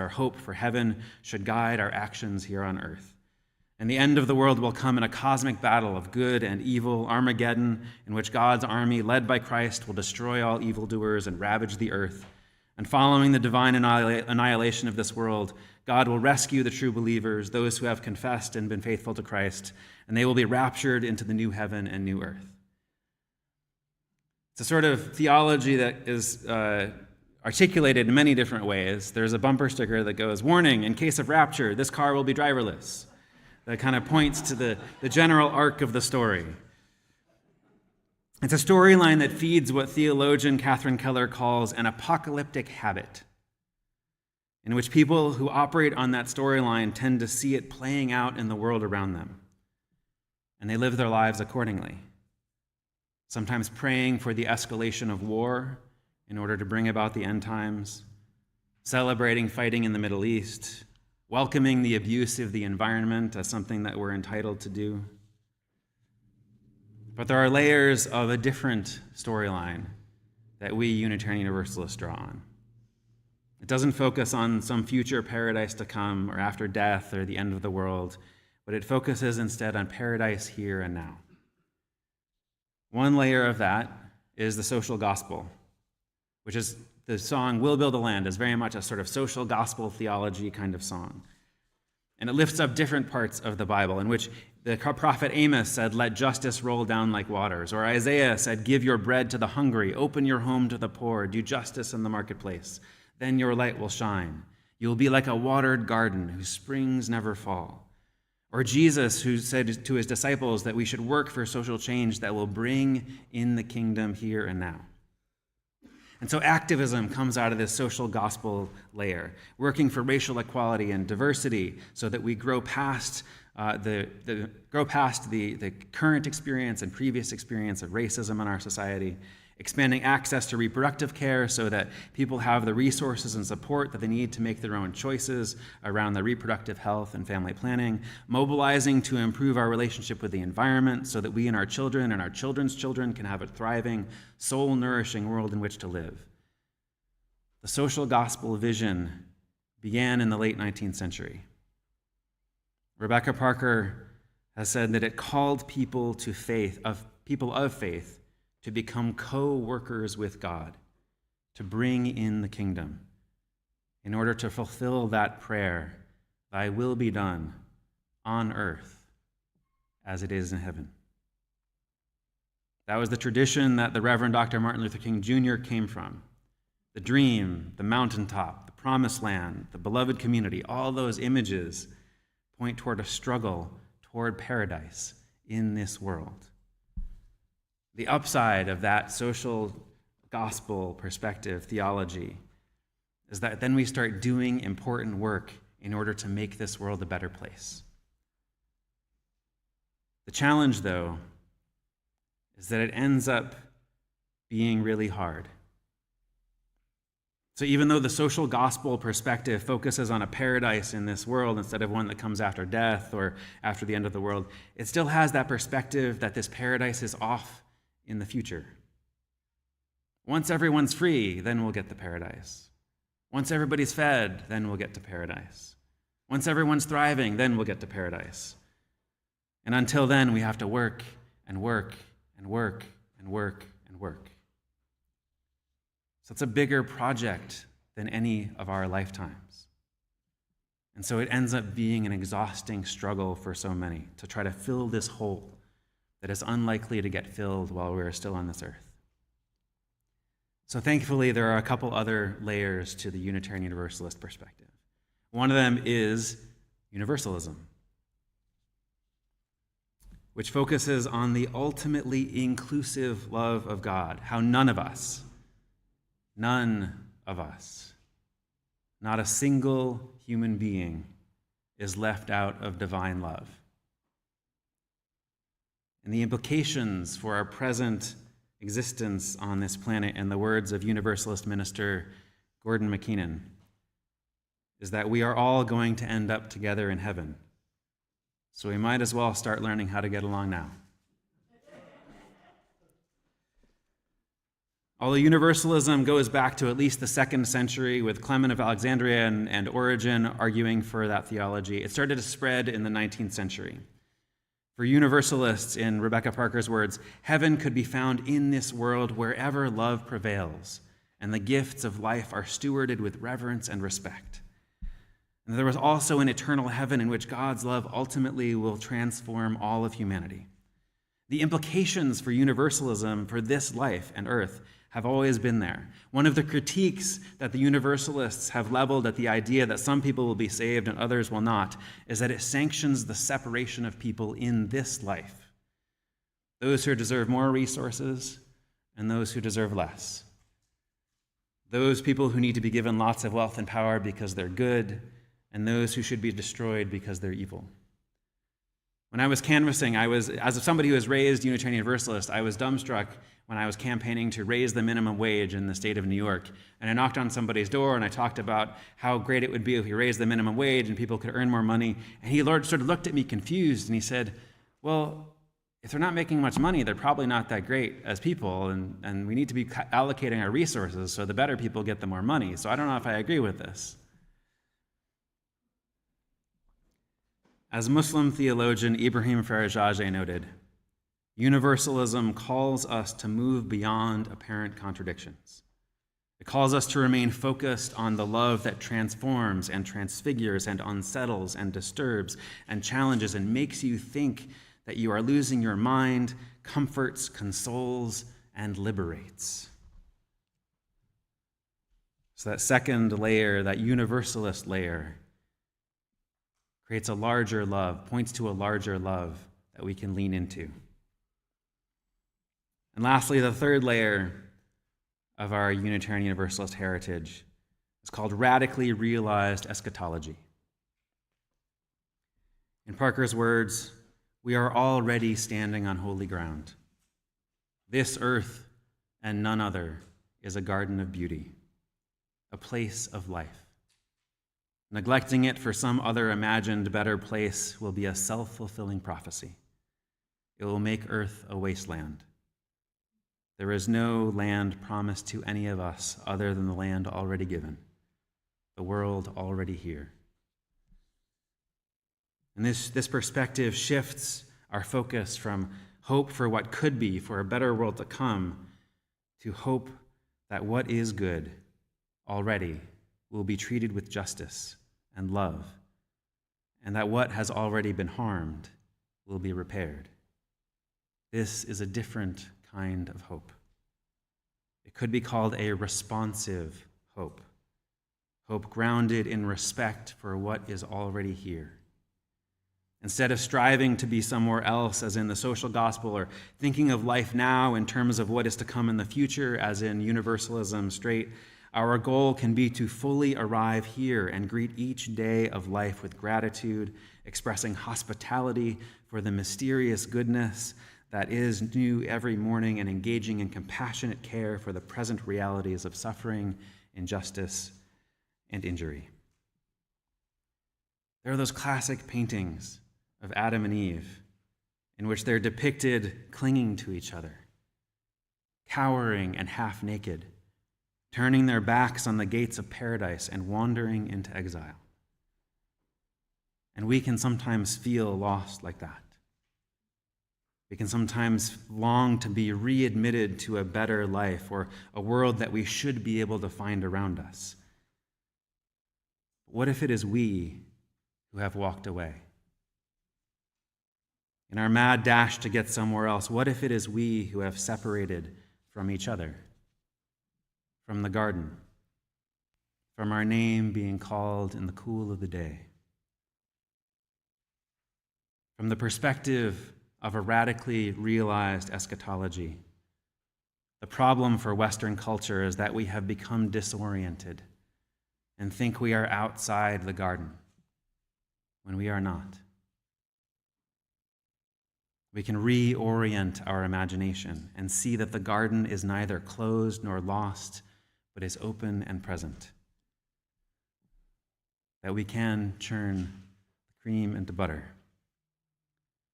our hope for heaven should guide our actions here on earth. And the end of the world will come in a cosmic battle of good and evil, Armageddon, in which God's army, led by Christ, will destroy all evildoers and ravage the earth. And following the divine annihilation of this world, God will rescue the true believers, those who have confessed and been faithful to Christ, and they will be raptured into the new heaven and new earth. It's a sort of theology that is articulated in many different ways. There's a bumper sticker that goes, "Warning, in case of rapture, this car will be driverless." That kind of points to the general arc of the story. It's a storyline that feeds what theologian Catherine Keller calls an apocalyptic habit, in which people who operate on that storyline tend to see it playing out in the world around them, and they live their lives accordingly, sometimes praying for the escalation of war in order to bring about the end times, celebrating fighting in the Middle East, welcoming the abuse of the environment as something that we're entitled to do. But there are layers of a different storyline that we Unitarian Universalists draw on. It doesn't focus on some future paradise to come or after death or the end of the world, but it focuses instead on paradise here and now. One layer of that is the social gospel, which is the song "We'll Build a Land" is very much a sort of social gospel theology kind of song. And it lifts up different parts of the Bible in which the prophet Amos said, "Let justice roll down like waters." Or Isaiah said, "Give your bread to the hungry, open your home to the poor, do justice in the marketplace. Then your light will shine. You will be like a watered garden whose springs never fall." Or Jesus, who said to his disciples that we should work for social change that will bring in the kingdom here and now. And so activism comes out of this social gospel layer, working for racial equality and diversity so that we grow past the current experience and previous experience of racism in our society, expanding access to reproductive care so that people have the resources and support that they need to make their own choices around their reproductive health and family planning, mobilizing to improve our relationship with the environment so that we and our children and our children's children can have a thriving, soul-nourishing world in which to live. The social gospel vision began in the late 19th century. Rebecca Parker has said that it called people of faith to become co-workers with God, to bring in the kingdom, in order to fulfill that prayer, "Thy will be done on earth as it is in heaven." That was the tradition that the Reverend Dr. Martin Luther King Jr. came from. The dream, the mountaintop, the promised land, the beloved community, all those images point toward a struggle toward paradise in this world. The upside of that social gospel perspective theology is that then we start doing important work in order to make this world a better place. The challenge, though, is that it ends up being really hard. So even though the social gospel perspective focuses on a paradise in this world instead of one that comes after death or after the end of the world, it still has that perspective that this paradise is off in the future. Once everyone's free, then we'll get to paradise. Once everybody's fed, then we'll get to paradise. Once everyone's thriving, then we'll get to paradise. And until then, we have to work and work and work and work and work. So it's a bigger project than any of our lifetimes. And so it ends up being an exhausting struggle for so many to try to fill this hole that is unlikely to get filled while we're still on this earth. So thankfully, there are a couple other layers to the Unitarian Universalist perspective. One of them is universalism, which focuses on the ultimately inclusive love of God, how none of us, not a single human being is left out of divine love. And the implications for our present existence on this planet, in the words of Universalist minister Gordon McKeenan, is that we are all going to end up together in heaven. So we might as well start learning how to get along now. Although universalism goes back to at least the 2nd century with Clement of Alexandria and Origen arguing for that theology, it started to spread in the 19th century. For universalists, in Rebecca Parker's words, heaven could be found in this world wherever love prevails, and the gifts of life are stewarded with reverence and respect. And there was also an eternal heaven in which God's love ultimately will transform all of humanity. The implications for universalism for this life and earth have always been there. One of the critiques that the universalists have leveled at the idea that some people will be saved and others will not is that it sanctions the separation of people in this life. Those who deserve more resources and those who deserve less. Those people who need to be given lots of wealth and power because they're good, and those who should be destroyed because they're evil. When I was canvassing, as somebody who was raised Unitarian Universalist, I was dumbstruck when I was campaigning to raise the minimum wage in the state of New York. And I knocked on somebody's door and I talked about how great it would be if we raised the minimum wage and people could earn more money. And he sort of looked at me confused and he said, well, if they're not making much money, they're probably not that great as people, and we need to be allocating our resources so the better people get the more money. So I don't know if I agree with this. As Muslim theologian Ibrahim Farajadeh noted, universalism calls us to move beyond apparent contradictions. It calls us to remain focused on the love that transforms and transfigures and unsettles and disturbs and challenges and makes you think that you are losing your mind, comforts, consoles, and liberates. So that second layer, that universalist layer, creates a larger love, points to a larger love that we can lean into. And lastly, the third layer of our Unitarian Universalist heritage is called radically realized eschatology. In Parker's words, we are already standing on holy ground. This earth and none other is a garden of beauty, a place of life. Neglecting it for some other imagined better place will be a self-fulfilling prophecy. It will make earth a wasteland. There is no land promised to any of us other than the land already given, the world already here. And this perspective shifts our focus from hope for what could be, for a better world to come, to hope that what is good already will be treated with justice and love, and that what has already been harmed will be repaired. This is a different kind of hope. It could be called a responsive hope, hope grounded in respect for what is already here. Instead of striving to be somewhere else, as in the social gospel, or thinking of life now in terms of what is to come in the future, as in universalism straight, our goal can be to fully arrive here and greet each day of life with gratitude, expressing hospitality for the mysterious goodness that is new every morning, and engaging in compassionate care for the present realities of suffering, injustice, and injury. There are those classic paintings of Adam and Eve in which they're depicted clinging to each other, cowering and half naked, turning their backs on the gates of paradise and wandering into exile. And we can sometimes feel lost like that. We can sometimes long to be readmitted to a better life or a world that we should be able to find around us. What if it is we who have walked away? In our mad dash to get somewhere else, what if it is we who have separated from each other, from the garden, from our name being called in the cool of the day? From the perspective of a radically realized eschatology, the problem for Western culture is that we have become disoriented and think we are outside the garden when we are not. We can reorient our imagination and see that the garden is neither closed nor lost, but is open and present. That we can churn cream into butter.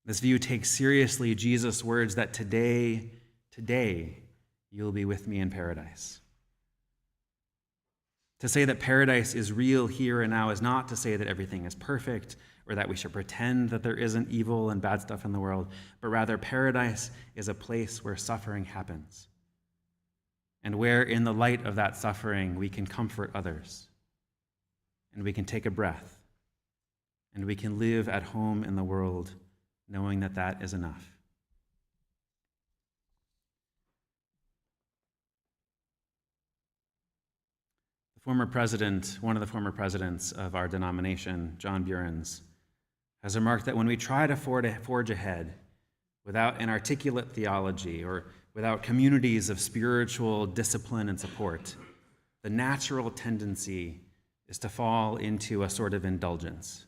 This view takes seriously Jesus' words that today, you'll be with me in paradise. To say that paradise is real here and now is not to say that everything is perfect or that we should pretend that there isn't evil and bad stuff in the world, but rather paradise is a place where suffering happens, and where in the light of that suffering we can comfort others, and we can take a breath, and we can live at home in the world knowing that that is enough. One of the former presidents of our denomination, John Burens, has remarked that when we try to forge ahead without an articulate theology or without communities of spiritual discipline and support, the natural tendency is to fall into a sort of indulgence.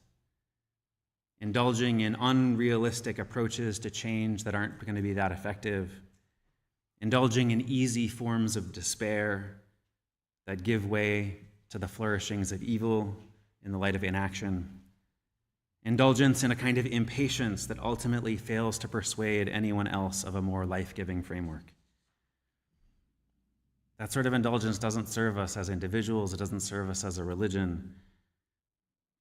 Indulging in unrealistic approaches to change that aren't going to be that effective, indulging in easy forms of despair that give way to the flourishings of evil in the light of inaction, indulgence in a kind of impatience that ultimately fails to persuade anyone else of a more life-giving framework. That sort of indulgence doesn't serve us as individuals, it doesn't serve us as a religion,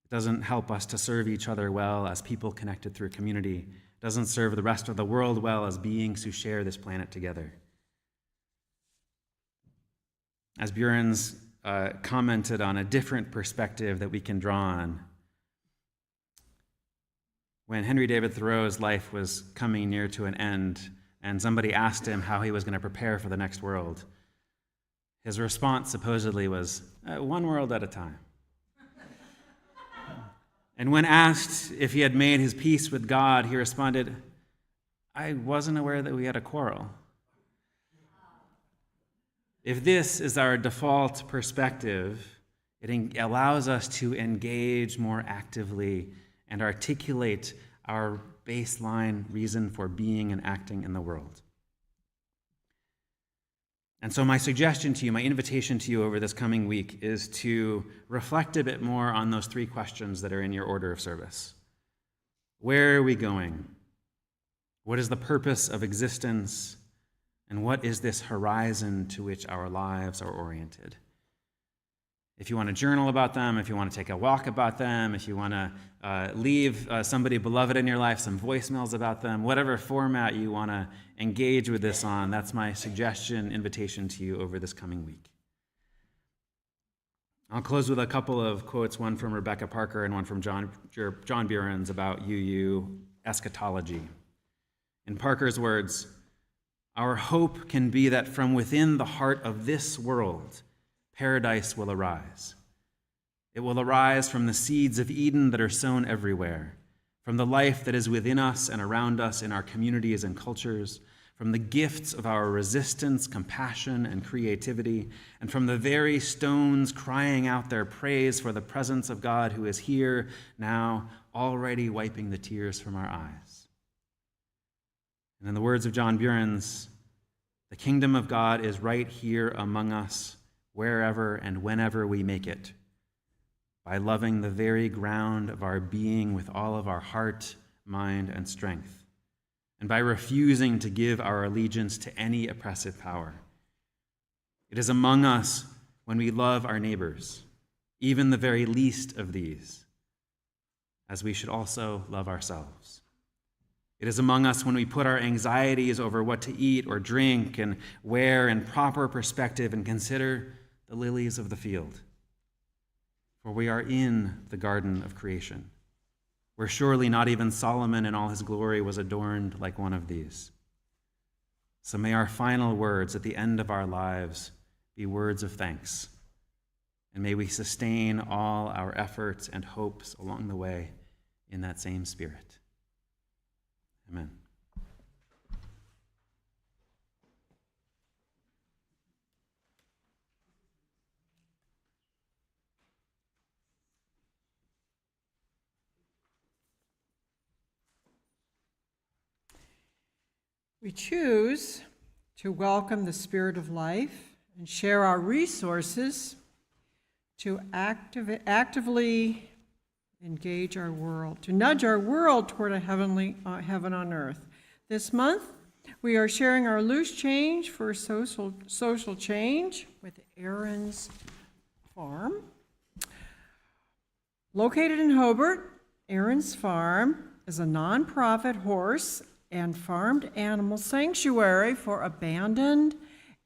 it doesn't help us to serve each other well as people connected through community, it doesn't serve the rest of the world well as beings who share this planet together. As Burens commented on a different perspective that we can draw on, when Henry David Thoreau's life was coming near to an end and somebody asked him how he was going to prepare for the next world, his response supposedly was, one world at a time. And when asked if he had made his peace with God, he responded, I wasn't aware that we had a quarrel. If this is our default perspective, it allows us to engage more actively and articulate our baseline reason for being and acting in the world. And so my suggestion to you, my invitation to you over this coming week is to reflect a bit more on those three questions that are in your order of service. Where are we going? What is the purpose of existence? And what is this horizon to which our lives are oriented? If you want to journal about them, if you want to take a walk about them, if you want to leave somebody beloved in your life some voicemails about them, whatever format you want to engage with this on, that's my suggestion, invitation to you over this coming week. I'll close with a couple of quotes, one from Rebecca Parker and one from John Burens about UU eschatology. In Parker's words, our hope can be that from within the heart of this world, paradise will arise. It will arise from the seeds of Eden that are sown everywhere, from the life that is within us and around us in our communities and cultures, from the gifts of our resistance, compassion, and creativity, and from the very stones crying out their praise for the presence of God who is here now, already wiping the tears from our eyes. And in the words of John Burens, the kingdom of God is right here among us, wherever and whenever we make it, by loving the very ground of our being with all of our heart, mind, and strength, and by refusing to give our allegiance to any oppressive power. It is among us when we love our neighbors, even the very least of these, as we should also love ourselves. It is among us when we put our anxieties over what to eat or drink and wear in proper perspective and consider the lilies of the field. For we are in the garden of creation, where surely not even Solomon in all his glory was adorned like one of these. So may our final words at the end of our lives be words of thanks, and may we sustain all our efforts and hopes along the way in that same spirit. Amen. We choose to welcome the Spirit of life and share our resources to actively engage our world, to nudge our world toward a heaven on earth. This month, We are sharing our loose change for social change with Aaron's Farm. Located in Hobart, Aaron's Farm is a nonprofit horse and farmed animal sanctuary for abandoned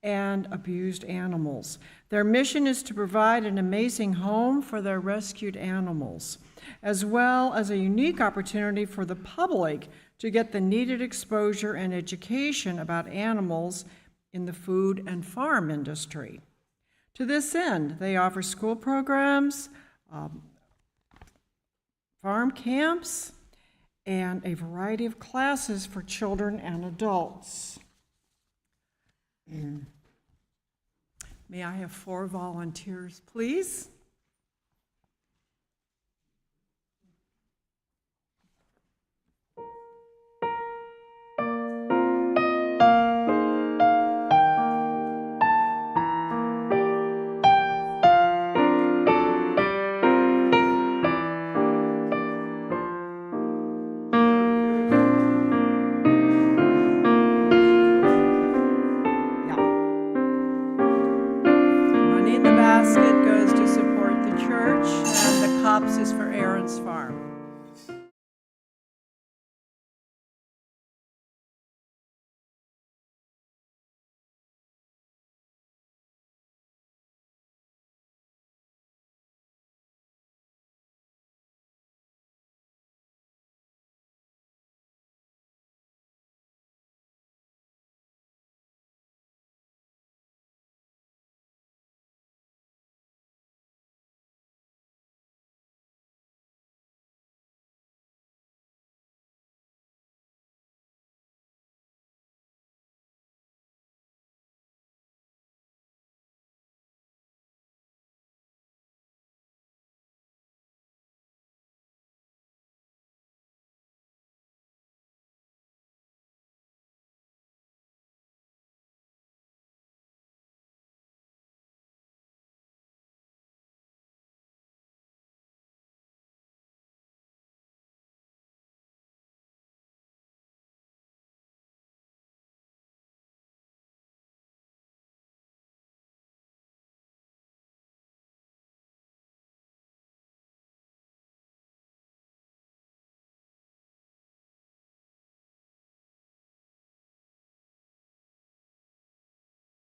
and abused animals. Their mission is to provide an amazing home for their rescued animals, as well as a unique opportunity for the public to get the needed exposure and education about animals in the food and farm industry. To this end, they offer school programs, farm camps, and a variety of classes for children and adults. May I have 4 volunteers, please? Is for Aaron's Farm.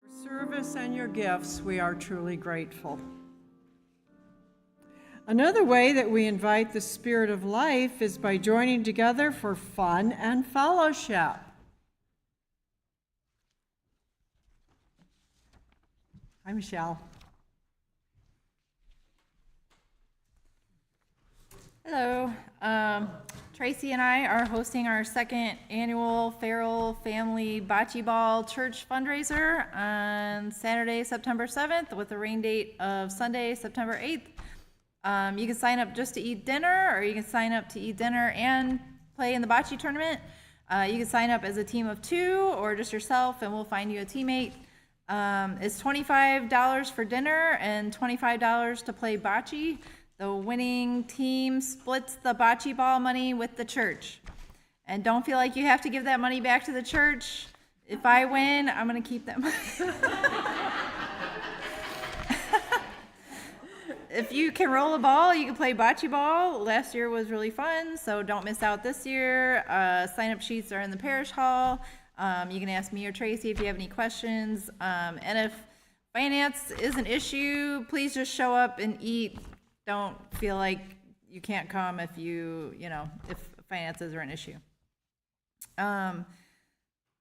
For service and your gifts, we are truly grateful. Another way that we invite the Spirit of life is by joining together for fun and fellowship. Hi, Michelle. Hello. Tracy and I are hosting our second annual Feral Family Bocce Ball Church fundraiser on Saturday, September 7th, with a rain date of Sunday, September 8th. You can sign up just to eat dinner, or you can sign up to eat dinner and play in the bocce tournament. You can sign up as a team of 2 or just yourself, and we'll find you a teammate. It's $25 for dinner and $25 to play bocce. The winning team splits the bocce ball money with the church. And don't feel like you have to give that money back to the church. If I win, I'm going to keep that money. If you can roll a ball, you can play bocce ball. Last year was really fun, so don't miss out this year. Sign-up sheets are in the parish hall. You can ask me or Tracy if you have any questions. And if finance is an issue, please just show up and eat. Don't feel like you can't come if if finances are an issue.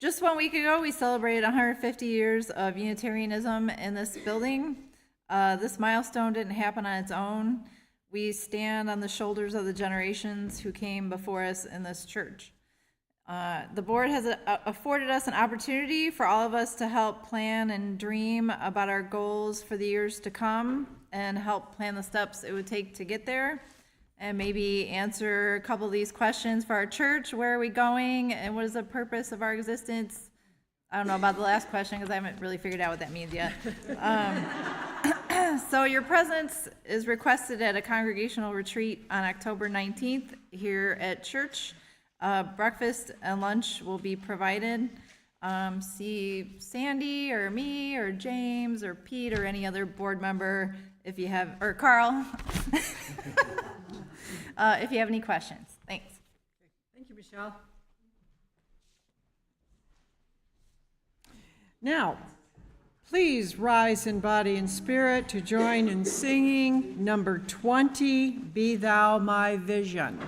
Just 1 week ago, we celebrated 150 years of Unitarianism in this building. This milestone didn't happen on its own. We stand on the shoulders of the generations who came before us in this church. The board has afforded us an opportunity for all of us to help plan and dream about our goals for the years to come and help plan the steps it would take to get there, and maybe answer a couple of these questions for our church. Where are we going, and what is the purpose of our existence? I don't know about the last question because I haven't really figured out what that means yet. So your presence is requested at a congregational retreat on October 19th here at church. Breakfast and lunch will be provided. see Sandy or me or James or Pete or any other board member if you have, or Carl, if you have any questions. Thanks. Thank you, Michelle. Now, please rise in body and spirit to join in singing number 20, Be Thou My Vision.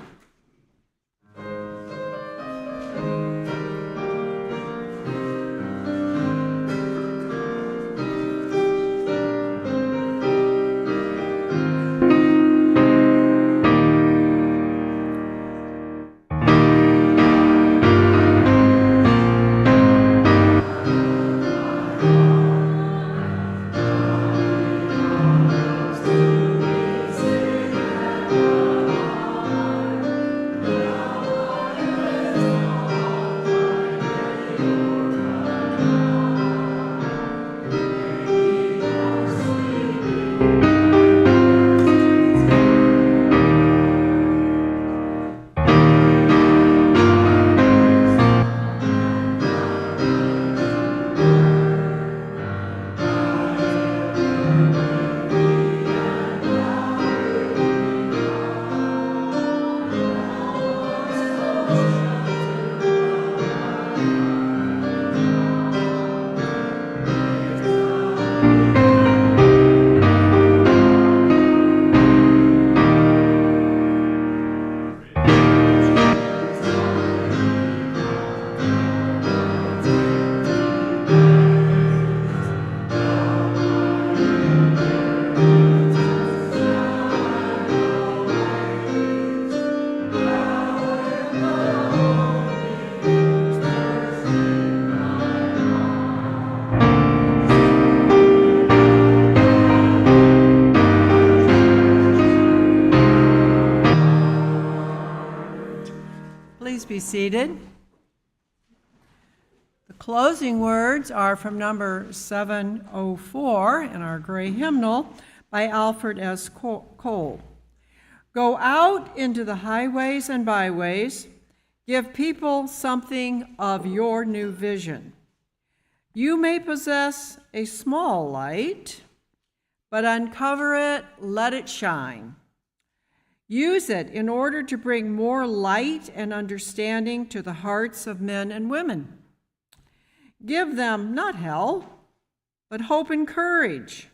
Please be seated. The closing words are from number 704 in our gray hymnal by Alfred S. Cole. Go out into the highways and byways, give people something of your new vision. You may possess a small light, but uncover it, let it shine. Use it in order to bring more light and understanding to the hearts of men and women. Give them not hell, but hope and courage.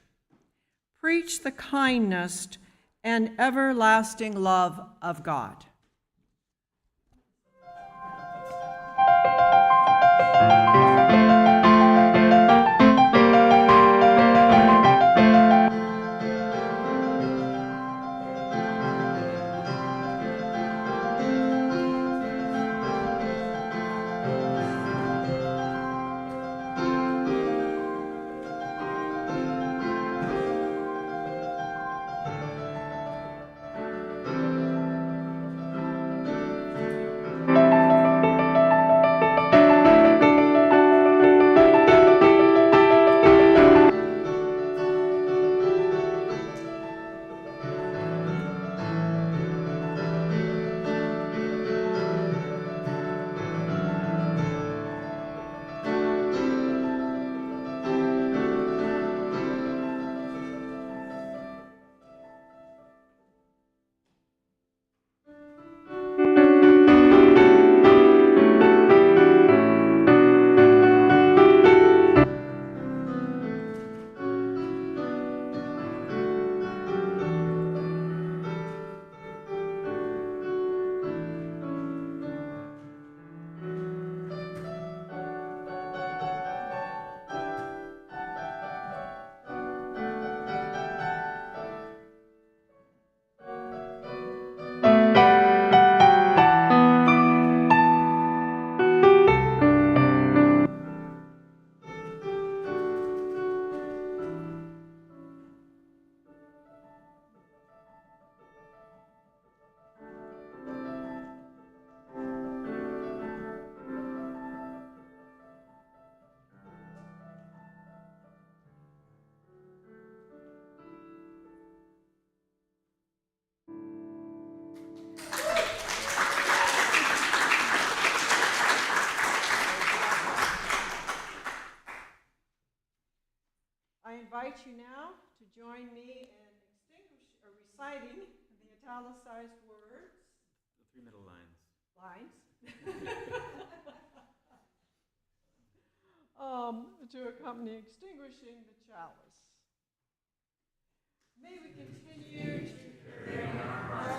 Preach the kindness and everlasting love of God. invite you now to join me in reciting the italicized words. The three middle lines. To accompany extinguishing the chalice. May we continue to carry our